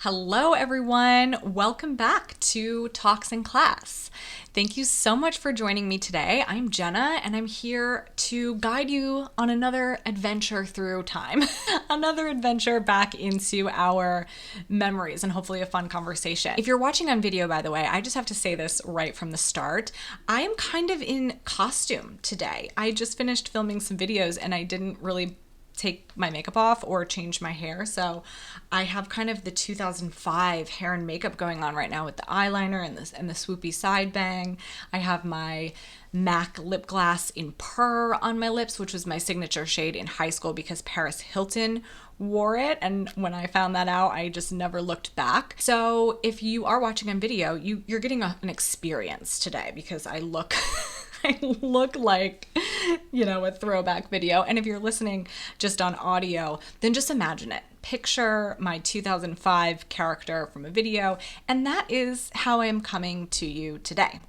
Hello everyone, welcome back to Talks in Class. Thank you so much for joining me today. I'm Jenna and I'm here to guide you on another adventure through time, another adventure back into our memories and hopefully a fun conversation. If you're watching on video, by the way, I just have to say this right from the start. I am kind of in costume today. I just finished filming some videos and I didn't really take my makeup off or change my hair. So I have kind of the 2005 hair and makeup going on right now with the eyeliner and the swoopy side bang. I have my MAC lip gloss in Purr on my lips, which was my signature shade in high school because Paris Hilton wore it. And when I found that out, I just never looked back. So if you are watching on video, you're getting an experience today because I look I look like, a throwback video. And if you're listening just on audio, then just imagine it. Picture my 2005 character from a video, and that is how I am coming to you today.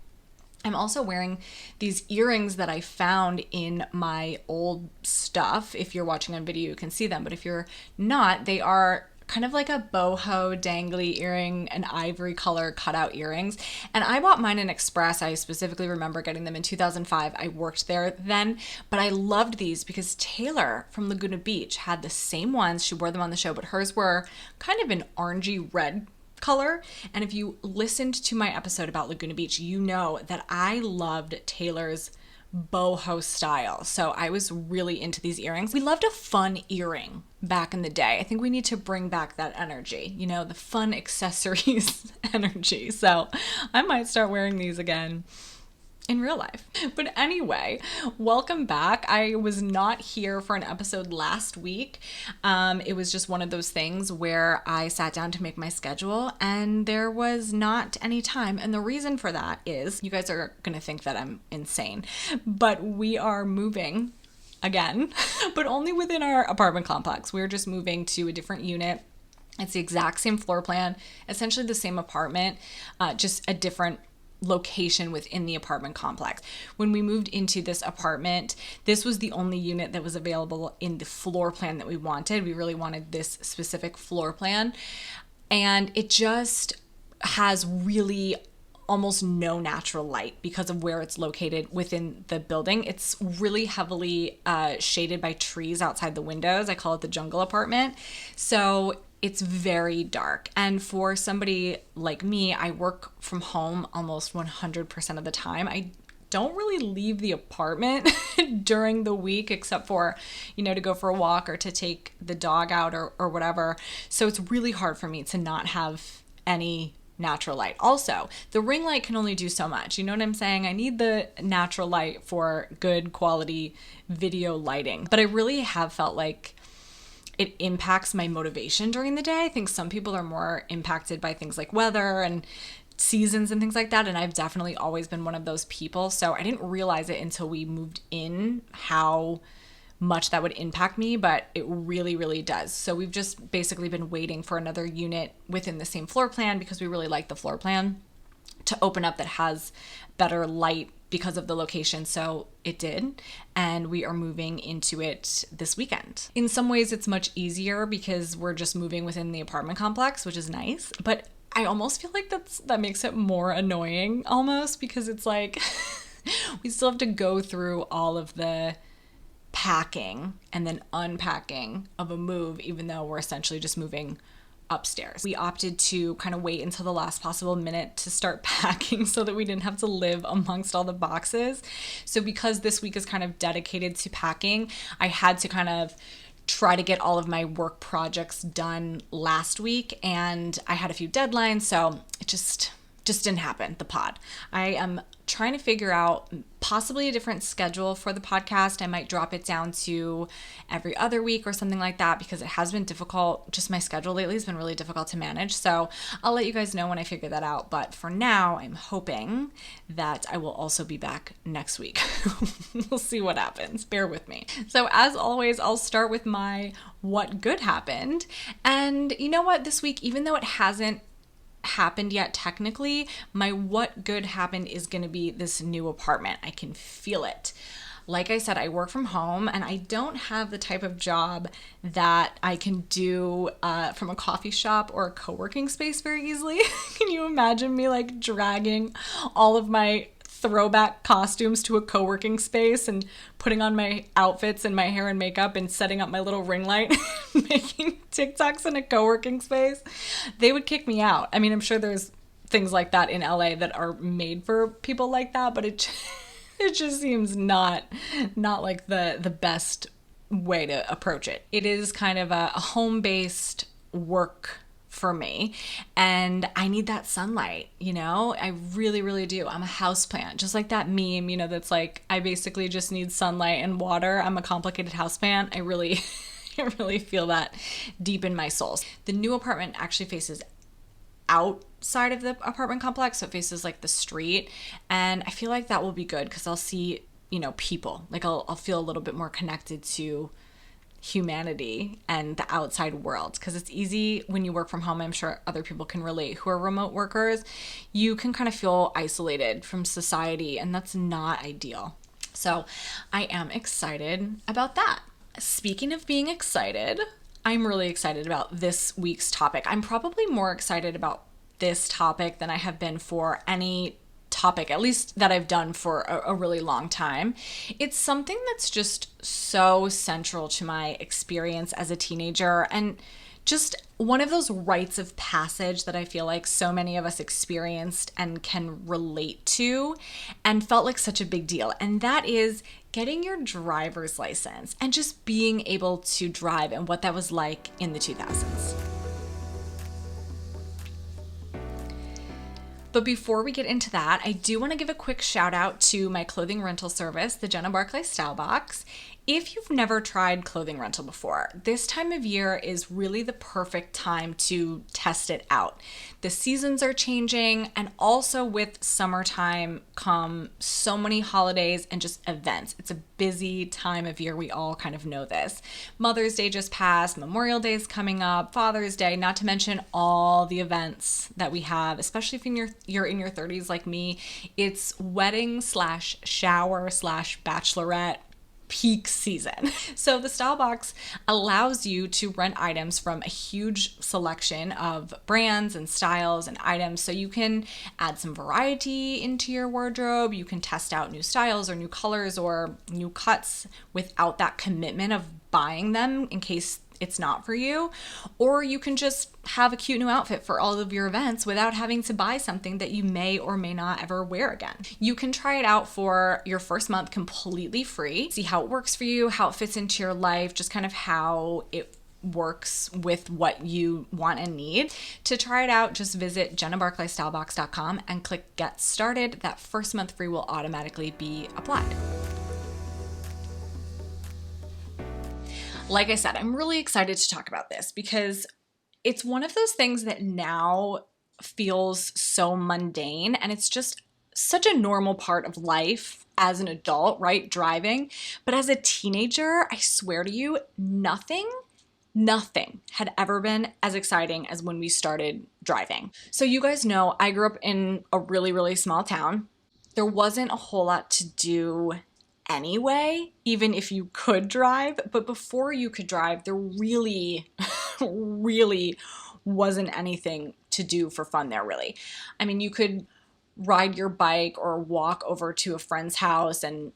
I'm also wearing these earrings that I found in my old stuff. If you're watching on video, you can see them, but if you're not, they are kind of like a boho dangly earring, an ivory color cutout earrings. And I bought mine in Express. I specifically remember getting them in 2005. I worked there then, but I loved these because Taylor from Laguna Beach had the same ones. She wore them on the show, but hers were kind of an orangey red color. And if you listened to my episode about Laguna Beach, you know that I loved Taylor's boho style. So I was really into these earrings. We loved a fun earring back in the day. I think we need to bring back that energy, the fun accessories energy. So I might start wearing these again in real life. But anyway, welcome back. I was not here for an episode last week. It was just one of those things where I sat down to make my schedule and there was not any time. And the reason for that is, you guys are going to think that I'm insane, but we are moving again, but only within our apartment complex. We're just moving to a different unit. It's the exact same floor plan, essentially the same apartment, just a different location within the apartment complex. When we moved into this apartment, this was the only unit that was available in the floor plan that we wanted. We really wanted this specific floor plan, and it just has really almost no natural light because of where it's located within the building. It's really heavily shaded by trees outside the windows. I call it the jungle apartment. So it's very dark. And for somebody like me, I work from home almost 100% of the time. I don't really leave the apartment during the week except for, to go for a walk or to take the dog out or whatever. So it's really hard for me to not have any natural light. Also, the ring light can only do so much. You know what I'm saying? I need the natural light for good quality video lighting. But I really have felt like it impacts my motivation during the day. I think some people are more impacted by things like weather and seasons and things like that. And I've definitely always been one of those people. So I didn't realize it until we moved in how much that would impact me, but it really, really does. So we've just basically been waiting for another unit within the same floor plan because we really like the floor plan to open up that has better light because of the location. So it did, and we are moving into it this weekend. In some ways it's much easier because we're just moving within the apartment complex, which is nice, but I almost feel like that makes it more annoying almost because it's like we still have to go through all of the packing and then unpacking of a move, even though we're essentially just moving upstairs. We opted to kind of wait until the last possible minute to start packing so that we didn't have to live amongst all the boxes. So because this week is kind of dedicated to packing, I had to kind of try to get all of my work projects done last week, and I had a few deadlines, so it just didn't happen, the pod. I am trying to figure out possibly a different schedule for the podcast. I might drop it down to every other week or something like that because it has been difficult. Just my schedule lately has been really difficult to manage. So I'll let you guys know when I figure that out. But for now, I'm hoping that I will also be back next week. We'll see what happens. Bear with me. So as always, I'll start with my what good happened. And you know what? This week, even though it hasn't happened yet technically, my what good happened is going to be this new apartment. I can feel it. Like I said, I work from home and I don't have the type of job that I can do from a coffee shop or a co-working space very easily. Can you imagine me like dragging all of my throwback costumes to a co-working space and putting on my outfits and my hair and makeup and setting up my little ring light, making TikToks in a co-working space? They would kick me out. I mean, I'm sure there's things like that in LA that are made for people like that, but it just seems not like the best way to approach it. It is kind of a home-based work for me, and I need that sunlight, I really, really do. I'm a houseplant, just like that meme, that's like, I basically just need sunlight and water. I'm a complicated houseplant. I really I really feel that deep in my soul. The new apartment actually faces outside of the apartment complex, so it faces like the street, and I feel like that will be good because I'll see people, like I'll feel a little bit more connected to humanity and the outside world, because it's easy when you work from home. I'm sure other people can relate who are remote workers. You can kind of feel isolated from society, and that's not ideal. So I am excited about that. Speaking of being excited, I'm really excited about this week's topic. I'm probably more excited about this topic than I have been for any topic, at least that I've done for a really long time. It's something that's just so central to my experience as a teenager, and just one of those rites of passage that I feel like so many of us experienced and can relate to and felt like such a big deal. And that is getting your driver's license and just being able to drive, and what that was like in the 2000s. But before we get into that, I do want to give a quick shout out to my clothing rental service, the Jenna Barclay Style Box. If you've never tried clothing rental before, this time of year is really the perfect time to test it out. The seasons are changing, and also with summertime come so many holidays and just events. It's a busy time of year. We all kind of know this. Mother's Day just passed, Memorial Day is coming up, Father's Day, not to mention all the events that we have, especially if you're in your 30s like me. It's wedding / shower / bachelorette peak season. So the Style Box allows you to rent items from a huge selection of brands and styles and items, so you can add some variety into your wardrobe. You can test out new styles or new colors or new cuts without that commitment of buying them in case it's not for you. Or you can just have a cute new outfit for all of your events without having to buy something that you may or may not ever wear again. You can try it out for your first month completely free, see how it works for you, how it fits into your life, just kind of how it works with what you want and need. To try it out, just visit jennabarclaystylebox.com and click Get Started. That first month free will automatically be applied. Like I said, I'm really excited to talk about this because it's one of those things that now feels so mundane, and it's just such a normal part of life as an adult, right? Driving. But as a teenager, I swear to you, nothing had ever been as exciting as when we started driving. So you guys know, I grew up in a really, really small town. There wasn't a whole lot to do anyway, even if you could drive. But before you could drive, there really, really wasn't anything to do for fun there, really. I mean, you could ride your bike or walk over to a friend's house and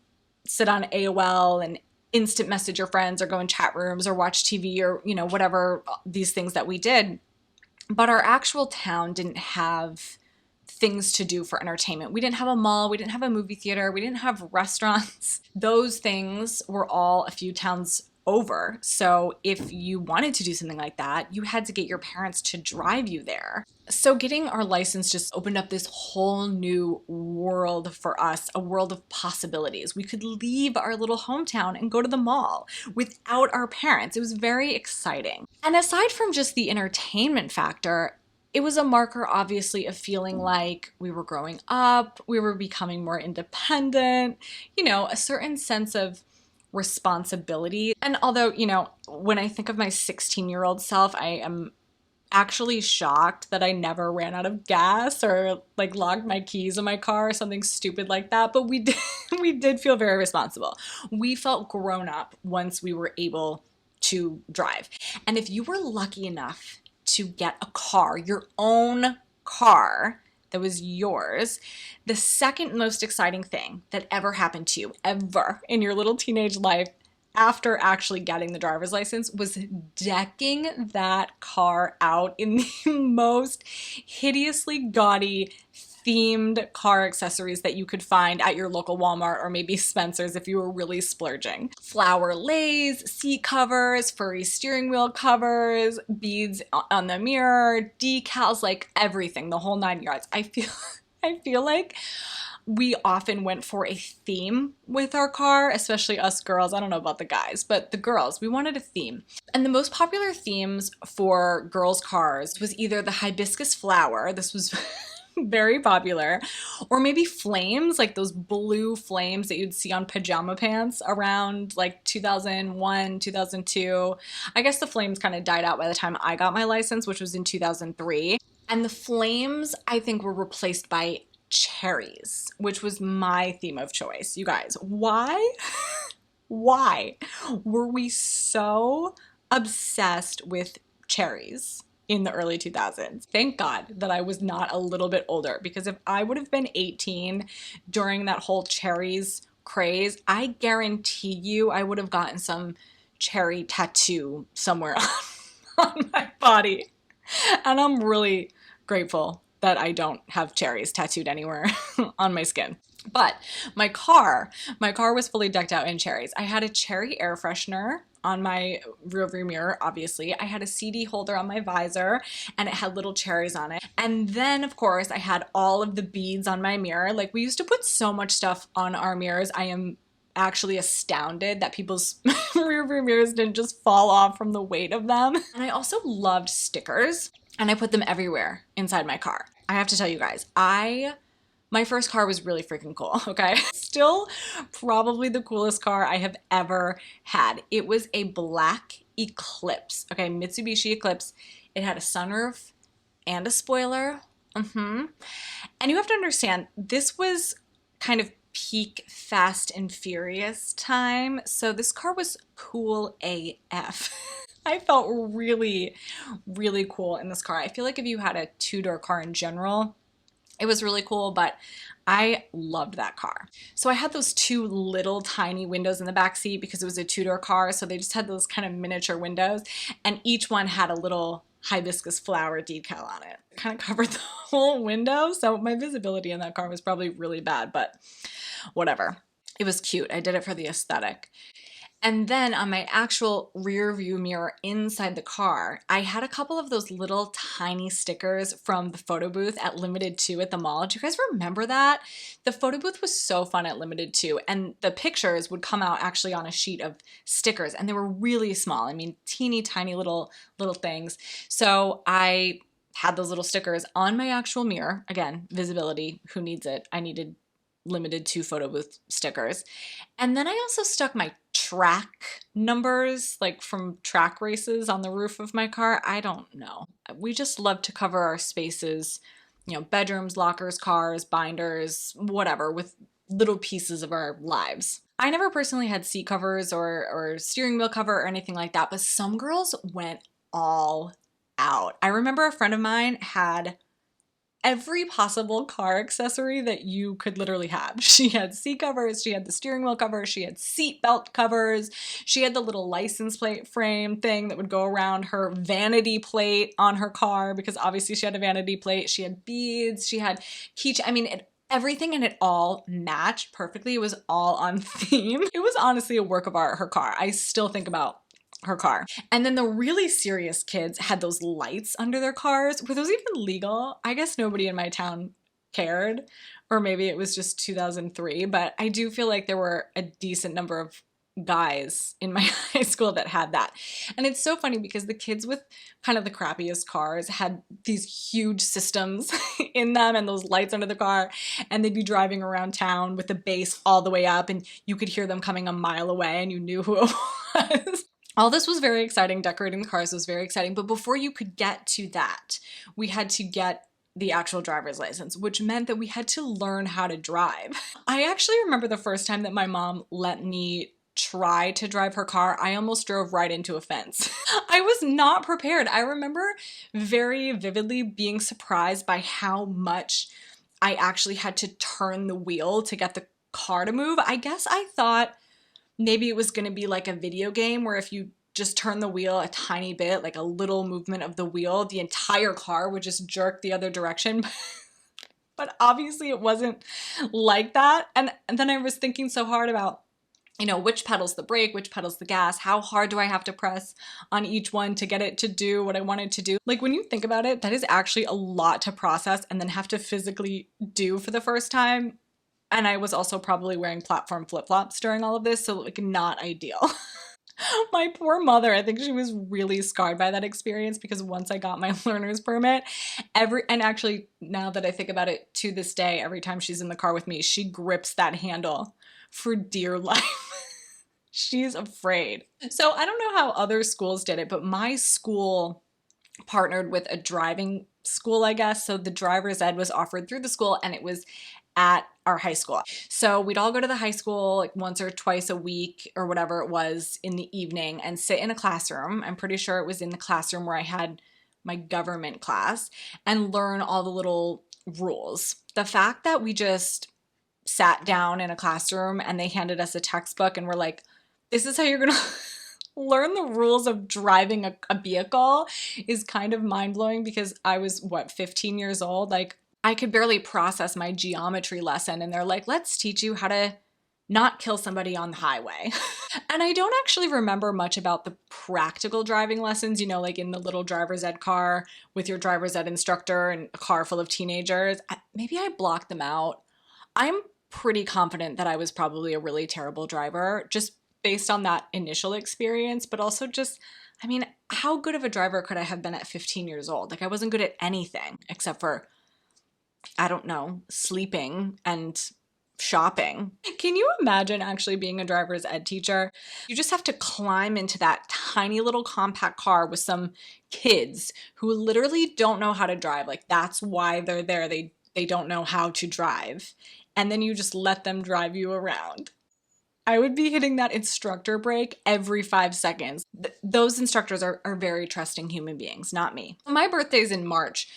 sit on AOL and instant message your friends or go in chat rooms or watch TV or, whatever these things that we did. But our actual town didn't have things to do for entertainment. We didn't have a mall, we didn't have a movie theater, we didn't have restaurants. Those things were all a few towns over. So if you wanted to do something like that, you had to get your parents to drive you there. So getting our license just opened up this whole new world for us, a world of possibilities. We could leave our little hometown and go to the mall without our parents. It was very exciting. And aside from just the entertainment factor, it was a marker, obviously, of feeling like we were growing up, we were becoming more independent, a certain sense of responsibility. And although, when I think of my 16-year-old self, I am actually shocked that I never ran out of gas or like locked my keys in my car or something stupid like that. But we did, we did feel very responsible. We felt grown up once we were able to drive. And if you were lucky enough to get a car, your own car that was yours, the second most exciting thing that ever happened to you, ever in your little teenage life, after actually getting the driver's license, was decking that car out in the most hideously gaudy themed car accessories that you could find at your local Walmart or maybe Spencer's if you were really splurging. Flower lays, seat covers, furry steering wheel covers, beads on the mirror, decals, like everything, the whole 9 yards. I feel like we often went for a theme with our car, especially us girls. I don't know about the guys, but the girls, we wanted a theme. And the most popular themes for girls' cars was either the hibiscus flower, this was very popular, or maybe flames, like those blue flames that you'd see on pajama pants around like 2001, 2002. I guess the flames kind of died out by the time I got my license, which was in 2003. And the flames, I think, were replaced by cherries, which was my theme of choice. You guys, why? Why were we so obsessed with cherries in the early 2000s? Thank God that I was not a little bit older, because if I would have been 18 during that whole cherries craze, I guarantee you I would have gotten some cherry tattoo somewhere on my body. And I'm really grateful that I don't have cherries tattooed anywhere on my skin. But my car was fully decked out in cherries. I had a cherry air freshener on my rearview mirror, obviously. I had a CD holder on my visor, and it had little cherries on it. And then, of course, I had all of the beads on my mirror. Like, we used to put so much stuff on our mirrors. I am actually astounded that people's rearview mirrors didn't just fall off from the weight of them. And I also loved stickers, and I put them everywhere inside my car. I have to tell you guys, my first car was really freaking cool, okay? Still probably the coolest car I have ever had. It was a black Eclipse, okay, Mitsubishi Eclipse. It had a sunroof and a spoiler. And you have to understand, this was kind of peak Fast and Furious time, so this car was cool AF. I felt really, really cool in this car. I feel like if you had a two-door car in general, it was really cool, but I loved that car. So I had those two little tiny windows in the back seat because it was a two-door car, so they just had those kind of miniature windows, and each one had a little hibiscus flower decal on it. It kind of covered the whole window, so my visibility in that car was probably really bad, but whatever. It was cute. I did it for the aesthetic. And then on my actual rear view mirror inside the car, I had a couple of those little tiny stickers from the photo booth at Limited 2 at the mall. Do you guys remember that? The photo booth was so fun at Limited 2, and the pictures would come out actually on a sheet of stickers, and they were really small. I mean, teeny tiny little things. So I had those little stickers on my actual mirror. Again, visibility, who needs it? I needed Limited 2 photo booth stickers. And then I also stuck my track numbers, like from track races, on the roof of my car. I don't know. We just love to cover our spaces, you know, bedrooms, lockers, cars, binders, whatever, with little pieces of our lives. I never personally had seat covers or steering wheel cover or anything like that, but some girls went all out. I remember a friend of mine had every possible car accessory that you could literally have. She had seat covers, she had the steering wheel cover, she had seat belt covers, she had the little license plate frame thing that would go around her vanity plate on her car, because obviously she had a vanity plate. She had beads, she had keychain. I mean, everything, and it all matched perfectly. It was all on theme. It was honestly a work of art, her car. I still think about her car. And then the really serious kids had those lights under their cars. Were those even legal? I guess nobody in my town cared, or maybe it was just 2003, but I do feel like there were a decent number of guys in my high school that had that. And it's so funny because the kids with kind of the crappiest cars had these huge systems in them and those lights under the car, and they'd be driving around town with the bass all the way up, and you could hear them coming a mile away and you knew who it was. All this was very exciting. Decorating the cars was very exciting. But before you could get to that, we had to get the actual driver's license, which meant that we had to learn how to drive. I actually remember the first time that my mom let me try to drive her car, I almost drove right into a fence. I was not prepared. I remember very vividly being surprised by how much I actually had to turn the wheel to get the car to move. I guess I thought maybe it was going to be like a video game where if you just turn the wheel a tiny bit, like a little movement of the wheel, the entire car would just jerk the other direction. But obviously it wasn't like that. And then I was thinking so hard about, which pedal's the brake, which pedal's the gas, how hard do I have to press on each one to get it to do what I want it to do? Like when you think about it, that is actually a lot to process and then have to physically do for the first time. And I was also probably wearing platform flip-flops during all of this, so like not ideal. My poor mother, I think she was really scarred by that experience because once I got my learner's permit, and actually now that I think about it to this day, every time she's in the car with me, she grips that handle for dear life. She's afraid. So I don't know how other schools did it, but my school partnered with a driving school, I guess. So the driver's ed was offered through the school and it was at our high school. So we'd all go to the high school like once or twice a week or whatever it was in the evening and sit in a classroom. I'm pretty sure it was in the classroom where I had my government class and learn all the little rules. The fact that we just sat down in a classroom and they handed us a textbook and were like, this is how you're going to learn the rules of driving a vehicle is kind of mind-blowing because I was, 15 years old? Like, I could barely process my geometry lesson and they're like, let's teach you how to not kill somebody on the highway. And I don't actually remember much about the practical driving lessons, like in the little driver's ed car with your driver's ed instructor and a car full of teenagers. Maybe I blocked them out. I'm pretty confident that I was probably a really terrible driver just based on that initial experience, but also just, how good of a driver could I have been at 15 years old? Like I wasn't good at anything except for, I don't know, sleeping and shopping. Can you imagine actually being a driver's ed teacher? You just have to climb into that tiny little compact car with some kids who literally don't know how to drive. Like that's why they're there. They don't know how to drive. And then you just let them drive you around. I would be hitting that instructor brake every 5 seconds. Those instructors are very trusting human beings, not me. My birthday's in March,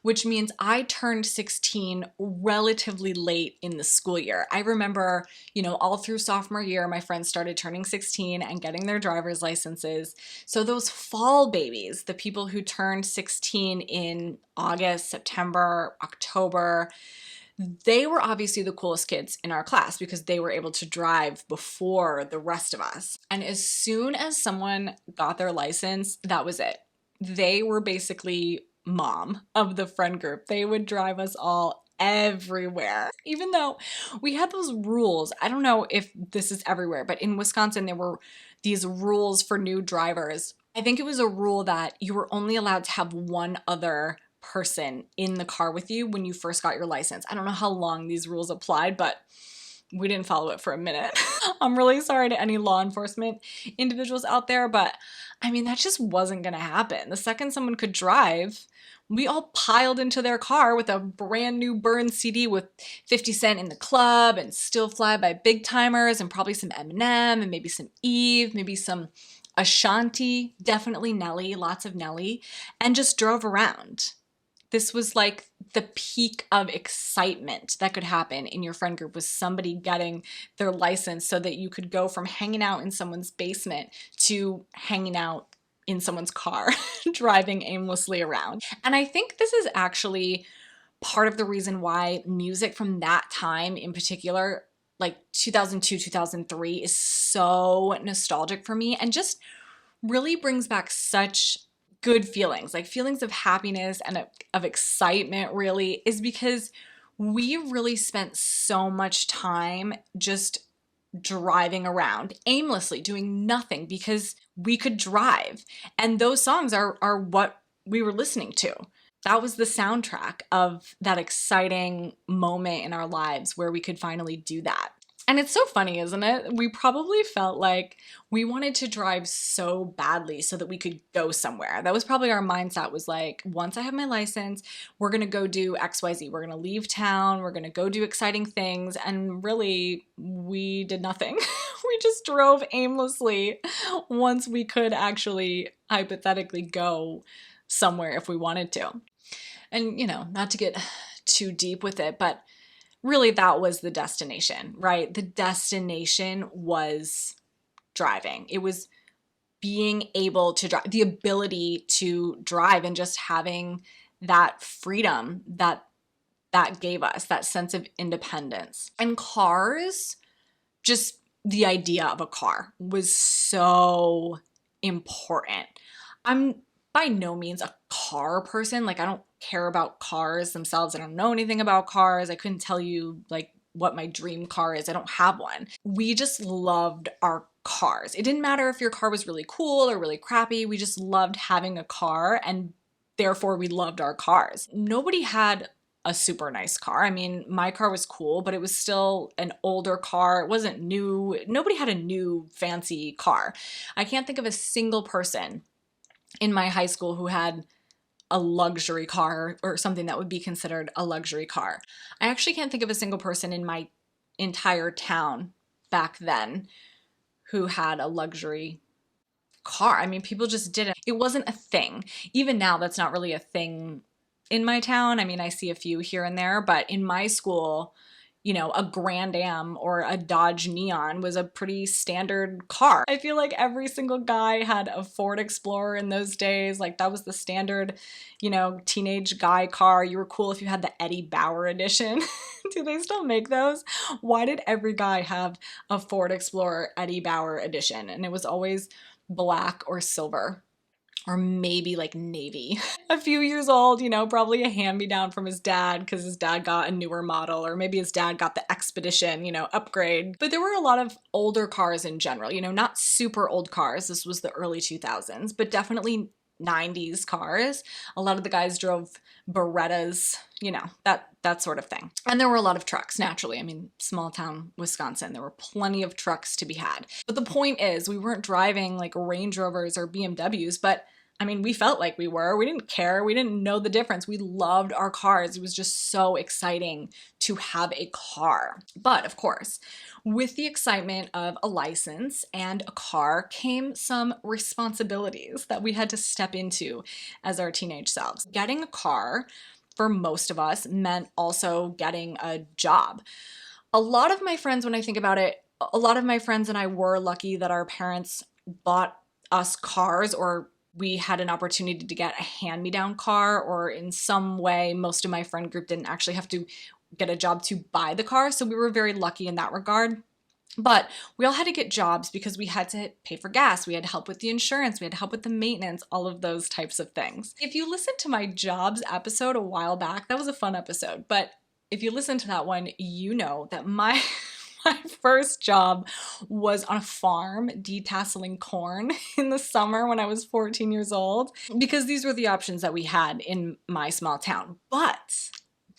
which means I turned 16 relatively late in the school year. I remember, all through sophomore year, my friends started turning 16 and getting their driver's licenses. So those fall babies, the people who turned 16 in August, September, October, they were obviously the coolest kids in our class because they were able to drive before the rest of us. And as soon as someone got their license, that was it. They were basically mom of the friend group. They would drive us all everywhere. Even though we had those rules, I don't know if this is everywhere, but in Wisconsin, there were these rules for new drivers. I think it was a rule that you were only allowed to have one other person in the car with you when you first got your license. I don't know how long these rules applied, but we didn't follow it for a minute. I'm really sorry to any law enforcement individuals out there, but that just wasn't gonna happen. The second someone could drive, we all piled into their car with a brand new burned CD with 50 Cent in the Club and Still Fly by Big Timers and probably some Eminem and maybe some Eve, maybe some Ashanti, definitely Nelly, lots of Nelly, and just drove around. This was like the peak of excitement that could happen in your friend group was somebody getting their license so that you could go from hanging out in someone's basement to hanging out in someone's car, driving aimlessly around. And I think this is actually part of the reason why music from that time in particular, like 2002, 2003, is so nostalgic for me and just really brings back such good feelings, like feelings of happiness and of excitement really, is because we really spent so much time just driving around aimlessly, doing nothing because we could drive. And those songs are what we were listening to. That was the soundtrack of that exciting moment in our lives where we could finally do that. And it's so funny, isn't it? We probably felt like we wanted to drive so badly so that we could go somewhere. That was probably our mindset, was like, once I have my license, we're going to go do XYZ. We're going to leave town. We're going to go do exciting things. And really, we did nothing. We just drove aimlessly once we could actually hypothetically go somewhere if we wanted to. And, not to get too deep with it, but really that was the destination, right? The destination was driving. It was being able to drive, the ability to drive, and just having that freedom that gave us, that sense of independence. And cars, just the idea of a car was so important. I'm by no means a car person. Like, I don't care about cars themselves. I don't know anything about cars. I couldn't tell you like what my dream car is. I don't have one. We just loved our cars. It didn't matter if your car was really cool or really crappy. We just loved having a car, and therefore we loved our cars. Nobody had a super nice car. I mean, my car was cool, but it was still an older car. It wasn't new. Nobody had a new fancy car. I can't think of a single person in my high school who had a luxury car or something that would be considered a luxury car. I actually can't think of a single person in my entire town back then who had a luxury car. I mean, people just didn't. It wasn't a thing. Even now, that's not really a thing in my town. I mean, I see a few here and there, but in my school, a Grand Am or a Dodge Neon was a pretty standard car. I feel like every single guy had a Ford Explorer in those days. Like, that was the standard, teenage guy car. You were cool if you had the Eddie Bauer edition. Do they still make those? Why did every guy have a Ford Explorer Eddie Bauer edition? And it was always black or silver, or maybe like navy. A few years old, probably a hand-me-down from his dad because his dad got a newer model, or maybe his dad got the Expedition, upgrade. But there were a lot of older cars in general, not super old cars. This was the early 2000s, but definitely 90s cars. A lot of the guys drove Berettas, that sort of thing. And there were a lot of trucks, naturally. I mean, small town Wisconsin, there were plenty of trucks to be had. But the point is, we weren't driving like Range Rovers or BMWs, but I mean, we felt like we were. We didn't care. We didn't know the difference. We loved our cars. It was just so exciting to have a car. But of course, with the excitement of a license and a car came some responsibilities that we had to step into as our teenage selves. Getting a car, for most of us, meant also getting a job. A lot of my friends, when I think about it, a lot of my friends and I were lucky that our parents bought us cars, or we had an opportunity to get a hand-me-down car, or in some way, most of my friend group didn't actually have to get a job to buy the car. So we were very lucky in that regard. But we all had to get jobs because we had to pay for gas. We had to help with the insurance. We had to help with the maintenance, all of those types of things. If you listened to my jobs episode a while back, that was a fun episode. But if you listen to that one, you know that my first job was on a farm detasseling corn in the summer when I was 14 years old, because these were the options that we had in my small town. But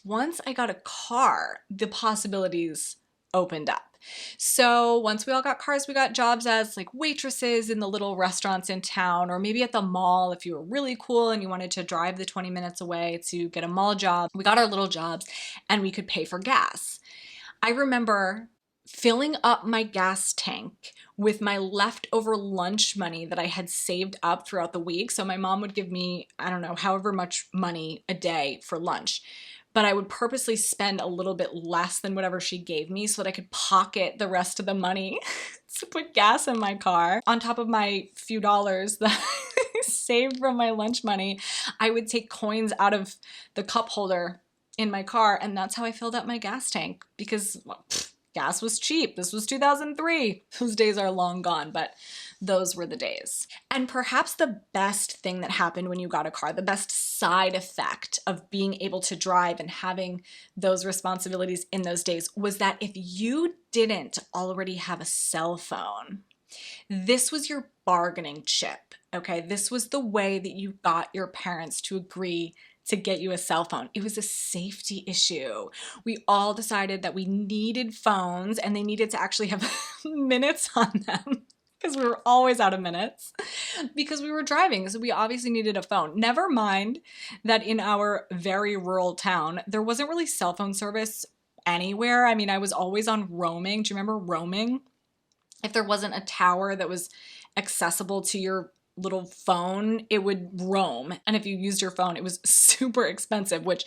once I got a car, the possibilities opened up. So once we all got cars, we got jobs as like waitresses in the little restaurants in town, or maybe at the mall if you were really cool and you wanted to drive the 20 minutes away to get a mall job. We got our little jobs and we could pay for gas. I remember filling up my gas tank with my leftover lunch money that I had saved up throughout the week. So my mom would give me, I don't know, however much money a day for lunch. But I would purposely spend a little bit less than whatever she gave me so that I could pocket the rest of the money to put gas in my car. On top of my few dollars that I saved from my lunch money, I would take coins out of the cup holder in my car, and that's how I filled up my gas tank, because gas was cheap. This was 2003. Those days are long gone, but those were the days. And perhaps the best thing that happened when you got a car, the best side effect of being able to drive and having those responsibilities in those days, was that if you didn't already have a cell phone, this was your bargaining chip, okay? This was the way that you got your parents to agree to get you a cell phone. It was a safety issue. We all decided that we needed phones and they needed to actually have minutes on them because we were always out of minutes because we were driving. So we obviously needed a phone. Never mind that in our very rural town, there wasn't really cell phone service anywhere. I mean, I was always on roaming. Do you remember roaming? If there wasn't a tower that was accessible to your little phone, it would roam. And if you used your phone, it was super expensive, which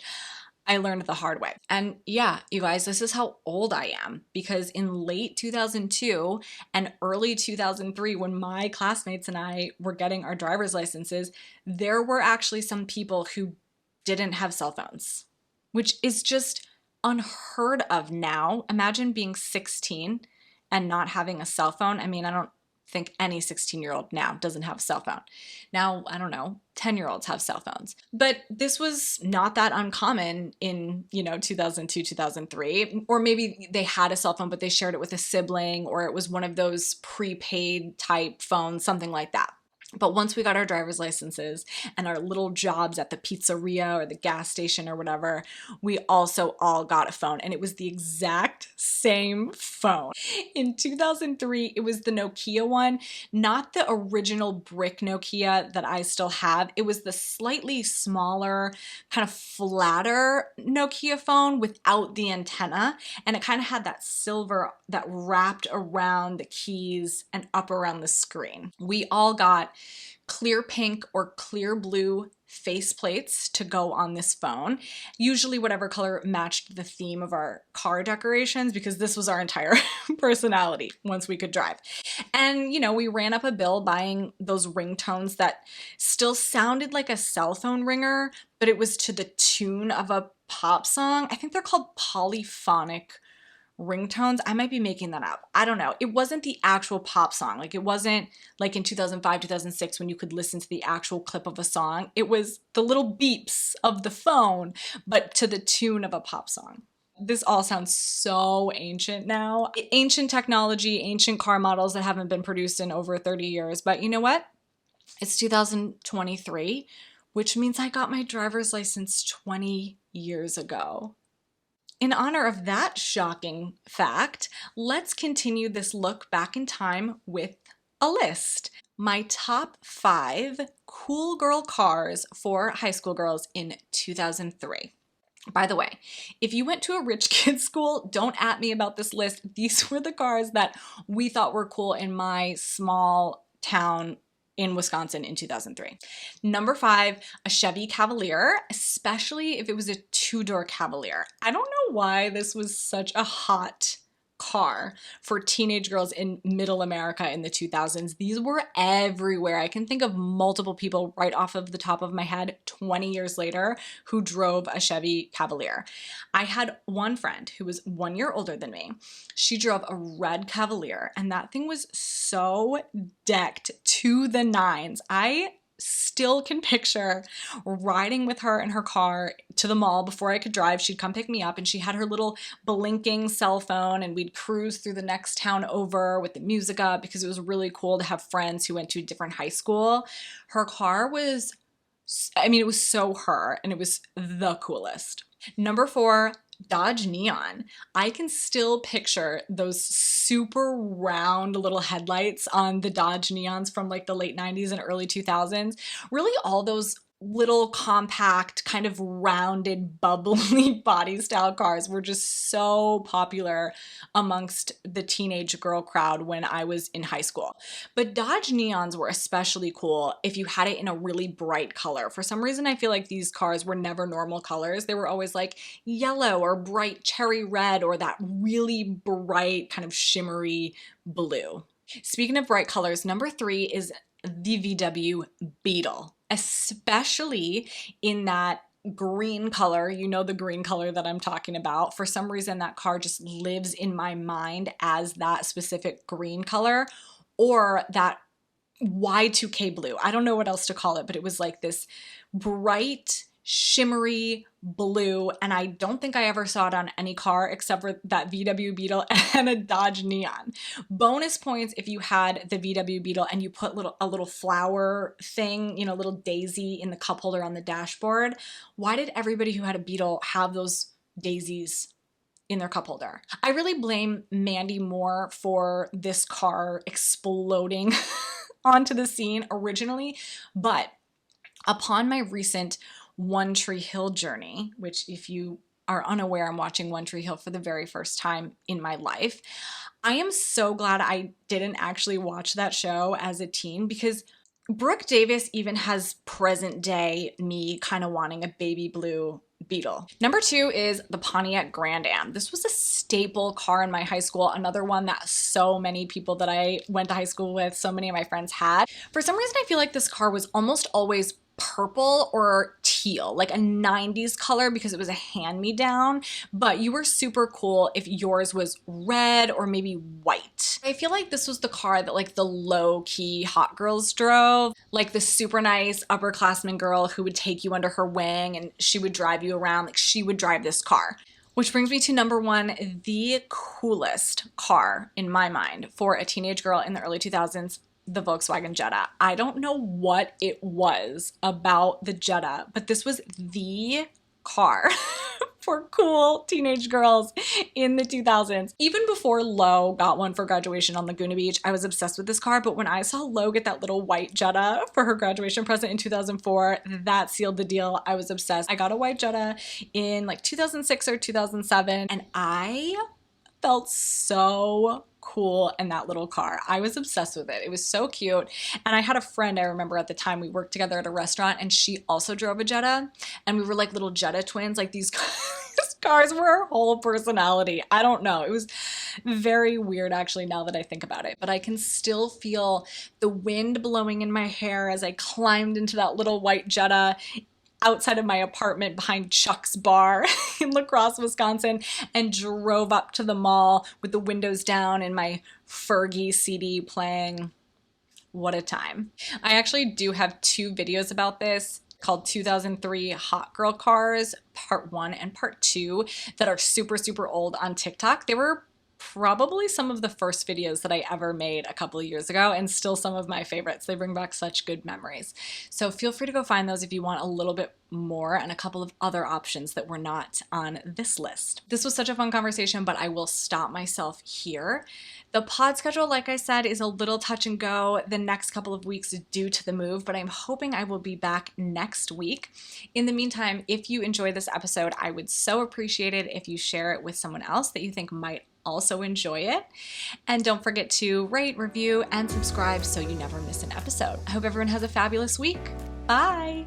I learned the hard way. And yeah, you guys, this is how old I am, because in late 2002 and early 2003, when my classmates and I were getting our driver's licenses, there were actually some people who didn't have cell phones, which is just unheard of now. Imagine being 16 and not having a cell phone. I mean, I don't think any 16-year-old now doesn't have a cell phone. Now, I don't know, 10-year-olds have cell phones. But this was not that uncommon in, 2002, 2003. Or maybe they had a cell phone, but they shared it with a sibling, or it was one of those prepaid type phones, something like that. But once we got our driver's licenses and our little jobs at the pizzeria or the gas station or whatever, we also all got a phone, and it was the exact same phone. In 2003, it was the Nokia one, not the original brick Nokia that I still have. It was the slightly smaller, kind of flatter Nokia phone without the antenna, and it kind of had that silver that wrapped around the keys and up around the screen. We all got clear pink or clear blue face plates to go on this phone, usually whatever color matched the theme of our car decorations, because this was our entire personality once we could drive. And, we ran up a bill buying those ringtones that still sounded like a cell phone ringer, but it was to the tune of a pop song. I think they're called polyphonic ringtones. I might be making that up. I don't know. It wasn't the actual pop song. Like, it wasn't like in 2005, 2006 when you could listen to the actual clip of a song. It was the little beeps of the phone, but to the tune of a pop song. This all sounds so ancient now. Ancient technology, ancient car models that haven't been produced in over 30 years. But you know what? It's 2023, which means I got my driver's license 20 years ago. In honor of that shocking fact, let's continue this look back in time with a list. My top 5 cool girl cars for high school girls in 2003. By the way, if you went to a rich kid's school, don't at me about this list. These were the cars that we thought were cool in my small town in Wisconsin in 2003. Number 5, a Chevy Cavalier, especially if it was a 2-door Cavalier. I don't know why this was such a hot car for teenage girls in middle America in the 2000s. These were everywhere. I can think of multiple people right off of the top of my head 20 years later who drove a Chevy Cavalier. I had one friend who was 1 year older than me. She drove a red Cavalier, and that thing was so decked to the nines. I still can picture riding with her in her car to the mall before I could drive. She'd come pick me up, and she had her little blinking cell phone, and we'd cruise through the next town over with the music up because it was really cool to have friends who went to a different high school. Her car was, it was so her, and it was the coolest. Number 4, Dodge Neon. I can still picture those super round little headlights on the Dodge Neons from like the late 90s and early 2000s. Really all those little compact, kind of rounded, bubbly body style cars were just so popular amongst the teenage girl crowd when I was in high school. But Dodge Neons were especially cool if you had it in a really bright color. For some reason, I feel like these cars were never normal colors. They were always like yellow or bright cherry red or that really bright kind of shimmery blue. Speaking of bright colors, number 3 is the VW Beetle, especially in that green color. You know the green color that I'm talking about. For some reason, that car just lives in my mind as that specific green color, or that Y2K blue. I don't know what else to call it, but it was like this bright shimmery blue, and I don't think I ever saw it on any car except for that VW Beetle and a Dodge Neon. Bonus points if you had the VW Beetle and you put a little flower thing, you know, little daisy in the cup holder on the dashboard. Why did everybody who had a Beetle have those daisies in their cup holder? I really blame Mandy Moore for this car exploding onto the scene originally, but upon my recent One Tree Hill journey, which if you are unaware, I'm watching One Tree Hill for the very first time in my life, I am so glad I didn't actually watch that show as a teen, because Brooke Davis even has present day me kind of wanting a baby blue Beetle. Number 2 is the Pontiac Grand Am. This was a staple car in my high school, another one that so many people that I went to high school with, so many of my friends had. For some reason, I feel like this car was almost always purple or teal, like a 90s color, because it was a hand-me-down, but you were super cool if yours was red or maybe white. I feel like this was the car that like the low-key hot girls drove, like the super nice upperclassman girl who would take you under her wing and she would drive you around. Like, she would drive this car. Which brings me to number 1, the coolest car in my mind for a teenage girl in the early 2000s, the Volkswagen Jetta. I don't know what it was about the Jetta, but this was the car for cool teenage girls in the 2000s. Even before Lo got one for graduation on Laguna Beach, I was obsessed with this car, but when I saw Lo get that little white Jetta for her graduation present in 2004, that sealed the deal. I was obsessed. I got a white Jetta in like 2006 or 2007, and I felt so cool in that little car. I was obsessed with it. It was so cute. And I had a friend, I remember at the time, we worked together at a restaurant, and she also drove a Jetta, and we were like little Jetta twins. Like, these cars were her whole personality. I don't know. It was very weird actually now that I think about it, but I can still feel the wind blowing in my hair as I climbed into that little white Jetta outside of my apartment behind Chuck's Bar in La Crosse, Wisconsin, and drove up to the mall with the windows down and my Fergie CD playing. What a time. I actually do have 2 videos about this called 2003 Hot Girl Cars, Part 1 and Part 2, that are super, super old on TikTok. They were probably some of the first videos that I ever made a couple of years ago, and still some of my favorites. They bring back such good memories. So feel free to go find those if you want a little bit more and a couple of other options that were not on this list. This was such a fun conversation, but I will stop myself here. The pod schedule, like I said, is a little touch and go the next couple of weeks due to the move, but I'm hoping I will be back next week. In the meantime, if you enjoyed this episode, I would so appreciate it if you share it with someone else that you think might also enjoy it. And don't forget to rate, review, and subscribe so you never miss an episode. I hope everyone has a fabulous week. Bye!